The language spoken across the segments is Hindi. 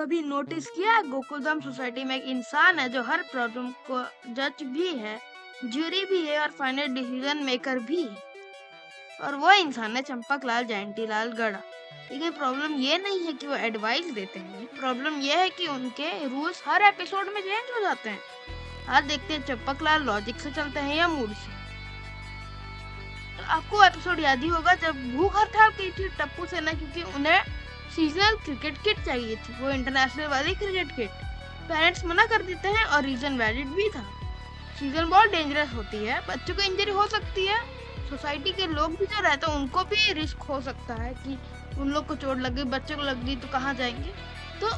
कभी नोटिस किया है गोकुलधाम सोसाइटी में एक इंसान है जो हर प्रॉब्लम को जज भी है, ज्यूरी भी है और फाइनल डिसीजन मेकर भी है। और वो इंसान है चंपकलाल जयंतीलाल गड़ा। लेकिन प्रॉब्लम ये नहीं है कि वो एडवाइस देते हैं, प्रॉब्लम ये है कि उनके रूल्स हर एपिसोड में चेंज हो जाते हैं। आज देखते हैं चंपकलाल लॉजिक से चलते हैं या मूड से। तो आपको एपिसोड याद ही होगा जब भूख हड़ताल की थी टप्पू सेना, क्योंकि उन्हें सीजनल क्रिकेट किट चाहिए थी, वो इंटरनेशनल वाली क्रिकेट किट। पेरेंट्स मना कर देते हैं और रीजन वैलिड भी था। सीजन बहुत डेंजरस होती है, बच्चों को इंजरी हो सकती है, सोसाइटी के लोग भी जो रहते हैं उनको भी रिस्क हो सकता है कि उन लोग को चोट लग गई, बच्चों को लग गई तो कहाँ जाएंगे। तो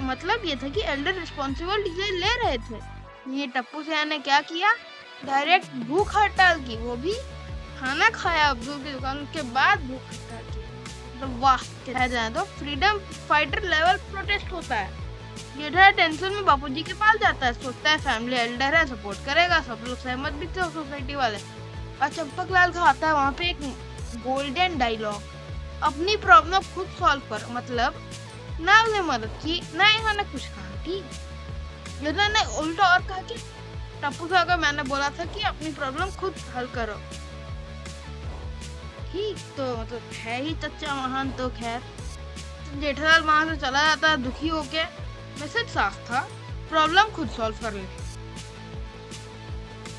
मतलब ये था कि एल्डर रिस्पॉन्सिबल डिसीजन ले रहे थे। ये टप्पू सेना ने क्या किया, डायरेक्ट भूख हड़ताल की, वो भी खाना खाया अब्दुल की दुकान के बाद भूख हड़ताल की। तो वाह, कहा जाए तो फ्रीडम फाइटर लेवल प्रोटेस्ट होता है। जेठा टेंशन में बापूजी के पास जाता है, सोचता है फैमिली एल्डर है, सपोर्ट करेगा, सब लोग सहमत भी थे सोसाइटी वाले। और चंपकलाल का आता है वहाँ पे एक गोल्डन डायलॉग, अपनी प्रॉब्लम खुद सॉल्व कर। मतलब ना उसने मदद की ना इन्होंने कुछ कहा। ठीक, इन्होंने उल्टा और कहा कि टप्पू साहब को मैंने बोला था कि अपनी प्रॉब्लम खुद हल करो। ठीक, तो मतलब है ही चच्चा महान। तो खैर जेठालाल वहां से चला जाता है दुखी होके। मैसेज साफ था, प्रॉब्लम खुद सॉल्व कर ले।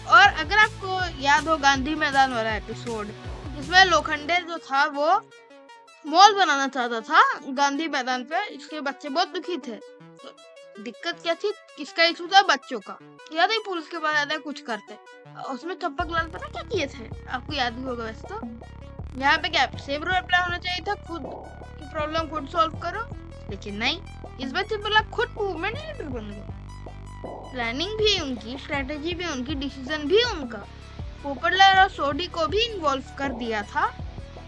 और अगर आपको याद हो गांधी मैदान वाला एपिसोड, जिसमें लोखंडे जो था वो मॉल बनाना चाहता था गांधी मैदान पे, इसके बच्चे बहुत दुखी थे। तो दिक्कत क्या थी, किसका इशू था, बच्चों का। याद है पुलिस के पास आते कुछ करते, उसमें चंपकलाल पता क्या किए थे, आपको याद ही होगा वैसे। तो यहाँ पे क्या सेम रिप्लाई होना चाहिए था, खुद की प्रॉब्लम खुद सॉल्व करो, लेकिन नहीं, इस बार चंपकलाल खुद मूवमेंट लीडर बन गए। प्लानिंग भी उनकी, स्ट्रेटेजी भी उनकी, डिसीजन भी उनका। पोपटलाल और सोडी को भी इन्वॉल्व कर दिया था।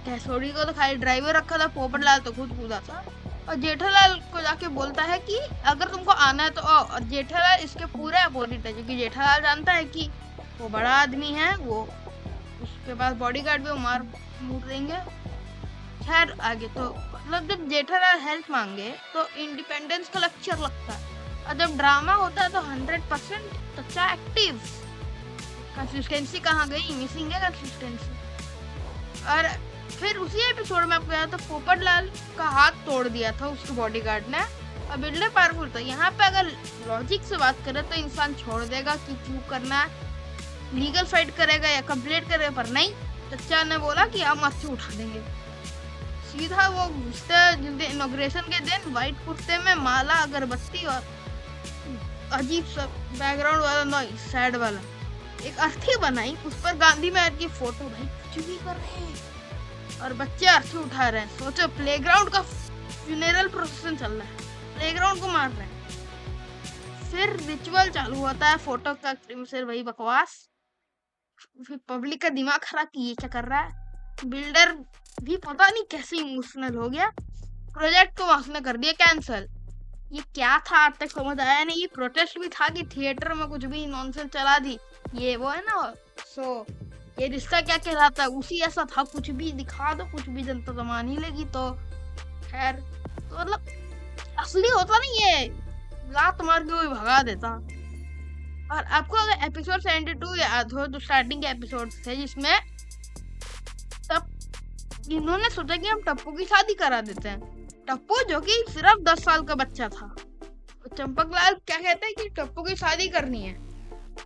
क्या सोडी को तो खाली ड्राइवर रखा था, पोपटलाल तो खुद कूदा था। और जेठालाल को जाके बोलता है कि अगर तुमको आना है तो आओ। और जेठालाल इसके पूरे अपोजिट है, क्योंकि जेठालाल जानता है कि वो बड़ा आदमी है, वो उसके पास बॉडीगार्ड भी, वो मार मुड़ देंगे। खैर आगे तो मतलब जब जेठालाल हेल्प मांगे तो इंडिपेंडेंस का लेक्चर लगता है, और जब ड्रामा होता है तो 100% चच्चा एक्टिव। कंसिस्टेंसी कहाँ गई, मिसिंग है कंसिस्टेंसी। और फिर उसी एपिसोड में आपको याद तो पोपटलाल का हाथ तोड़ दिया था उसके बॉडीगार्ड ने, और बिल्डर पावरफुल था। यहाँ पे अगर लॉजिक से बात करें तो इंसान छोड़ देगा कि क्यों करना है, लीगल फाइट करेगा या कंप्लेंट करेगा, पर नहीं, चच्चा ने बोला कि हम अच्छी उठा देंगे। सीधा वो घुसते इनॉग्रेशन के दिन व्हाइट कुर्ते में, माला, अगरबत्ती और अजीब सा बैकग्राउंड वाला नॉइज, सैड वाला एक अर्थी बनाई, उस पर गांधी मैदान की फोटो। भाई कुछ भी कर रहे हैं और बच्चे अर्थी उठा रहे हैं। सोचो प्लेग्राउंड का फ्यूनरल प्रोसेशन चल रहा है, प्लेग्राउंड को मार रहे हैं। फिर रिचुअल चालू होता है, फोटो का से वही बकवास। फिर पब्लिक का दिमाग खराब कि ये क्या कर रहा है। बिल्डर भी पता नहीं कैसे इमोशनल हो गया, प्रोजेक्ट को उसने कर दिया कैंसिल। ये क्या था आज तक समझ आया नहीं। ये प्रोटेस्ट भी था कि थिएटर में कुछ भी नॉनसेंस चला दी, ये वो है ना। सो ये रिश्ता क्या कहलाता है, उसी ऐसा था, कुछ भी दिखा दो, कुछ भी जनता तो मान ही लेगी। तो खैर तो मतलब असली होता नहीं, ये लात मार के कोई भगा देता। और आपको अगर एपिसोड 72 याद हो तो स्टार्टिंग के एपिसोड थे, जिसमें तब इन्होंने सोचा कि हम टप्पू की शादी करा देते हैं। टप्पू जो कि सिर्फ 10 साल का बच्चा था। तो चंपकलाल क्या कहते हैं कि टप्पू की शादी करनी है,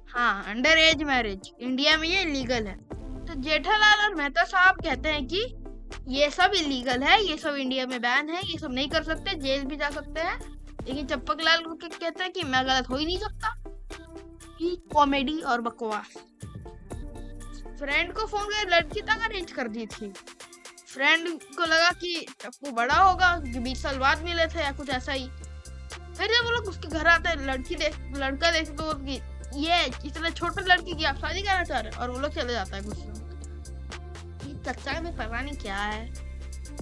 हाँ, अंडर एज मैरिज, इंडिया में ये इलीगल है। तो जेठालाल और मेहता साहब कहते हैं कि ये सब इलीगल है, ये सब इंडिया में बैन है, ये सब नहीं कर सकते, जेल भी जा सकते हैं। लेकिन चंपकलाल को कहते हैं कि मैं गलत हो ही नहीं सकता। कॉमेडी और बकवास। फ्रेंड को फोन कर लड़की तक अरेंज कर दी थी। फ्रेंड को लगा कि टप्पू बड़ा होगा, 20 साल बाद मिले थे या कुछ ऐसा ही। फिर जब वो लोग उसके घर आते हैं, लड़का देख तो ये इतने छोटे लड़की की आप शादी करना चाह रहे हैं, और वो लोग चले जाता है गुस्से। चच्चा में पता नहीं क्या है।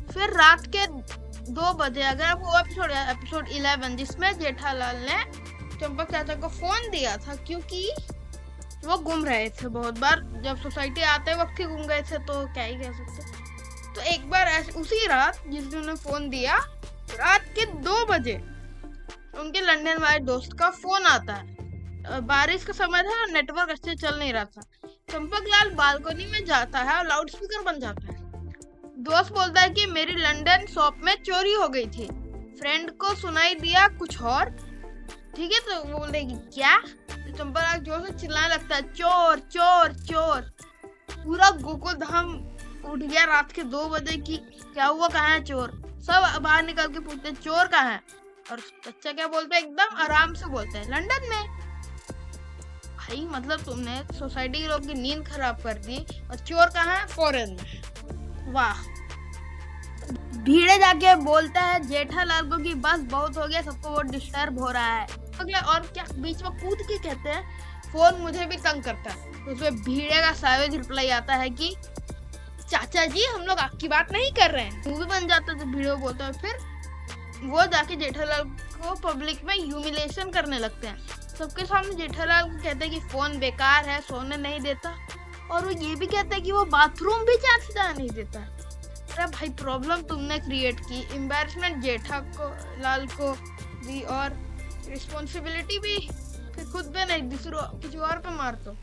फिर रात के 2 बजे, अगर आप वो एपिसोड 11 जिसमें जेठालाल ने चंपक चाचा को फोन दिया था, क्योंकि वो गुम रहे थे बहुत बार, जब सोसाइटी आते वक्त ही गुम गए थे, तो क्या ही कह सकते। तो एक बार उसी रात जिस दिन उन्होंने फोन दिया, रात के 2 बजे उनके लंदन वाले दोस्त का फोन आता है। बारिश का समय था, नेटवर्क अच्छे चल नहीं रहा था। चंपकलाल बालकनी में जाता है और लाउड स्पीकर बन जाता है। दोस्त बोलता है कि मेरी लंदन शॉप में चोरी हो गई थी। फ्रेंड को सुनाई दिया कुछ और। ठीक है, तो वो बोलेगी क्या? तो चंपकलाल जोर से चिल्लाने लगता है, चोर चोर चोर। पूरा गोकुल धाम उठ गया रात के 2 बजे की, क्या हुआ, कहाँ है चोर? सब बाहर निकल के पूछते हैं चोर कहाँ है? और बच्चा क्या बोलता है, एकदम आराम से बोलता है, लंदन में। भाई मतलब तुमने सोसाइटी के लोग की नींद खराब कर दी, और चोर कहाँ है? फॉरेन में। वाह। भीड़े जाके बोलता है जेठालाल को कि बस बहुत हो गया, सबको बहुत डिस्टर्ब हो रहा है। अगला और क्या बीच में कूद के कहते हैं, फोन मुझे भी तंग करता है। तो उसमें भीड़े का सावेज रिप्लाई आता है कि चाचा जी हम लोग आपकी बात नहीं कर रहे हैं। मूवी बन जाता है। तो भीड़े बोलता है, फिर वो जाके जेठालाल को पब्लिक में ह्यूमिलेशन करने लगते हैं। सबके सामने जेठालाल को कहते हैं कि फोन बेकार है, सोने नहीं देता, और वो ये भी कहते हैं कि वो बाथरूम भी चांस जाने नहीं देता है। अरे भाई प्रॉब्लम तुमने क्रिएट की, एम्बैरेसमेंट जेठा को लाल को दी, और रिस्पॉन्सिबिलिटी भी फिर खुद पे नहीं, दूसरों किसी और पे मार दो।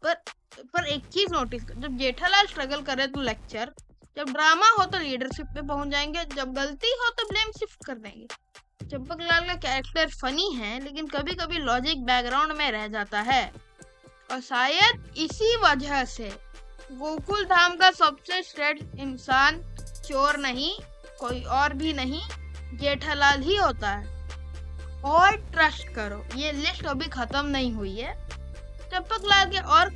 पर एक चीज नोटिस कर, जब जेठालाल स्ट्रगल करे तो लेक्चर, जब ड्रामा हो तो लीडरशिप पे पहुंच जाएंगे, जब गलती हो तो ब्लेम शिफ्ट कर देंगे। चंपकलाल का कैरेक्टर फनी है, लेकिन कभी कभी लॉजिक बैकग्राउंड में रह जाता है, और शायद इसी वजह से गोकुल धाम का सबसे श्रेष्ठ इंसान चोर नहीं, कोई और भी नहीं, जेठालाल ही होता है। और ट्रस्ट करो, ये लिस्ट अभी खत्म नहीं हुई है। चंपकलाल के और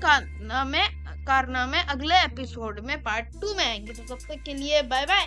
कारनामे अगले एपिसोड में पार्ट 2 में आएंगे। तो तब तक के लिए बाय बाय।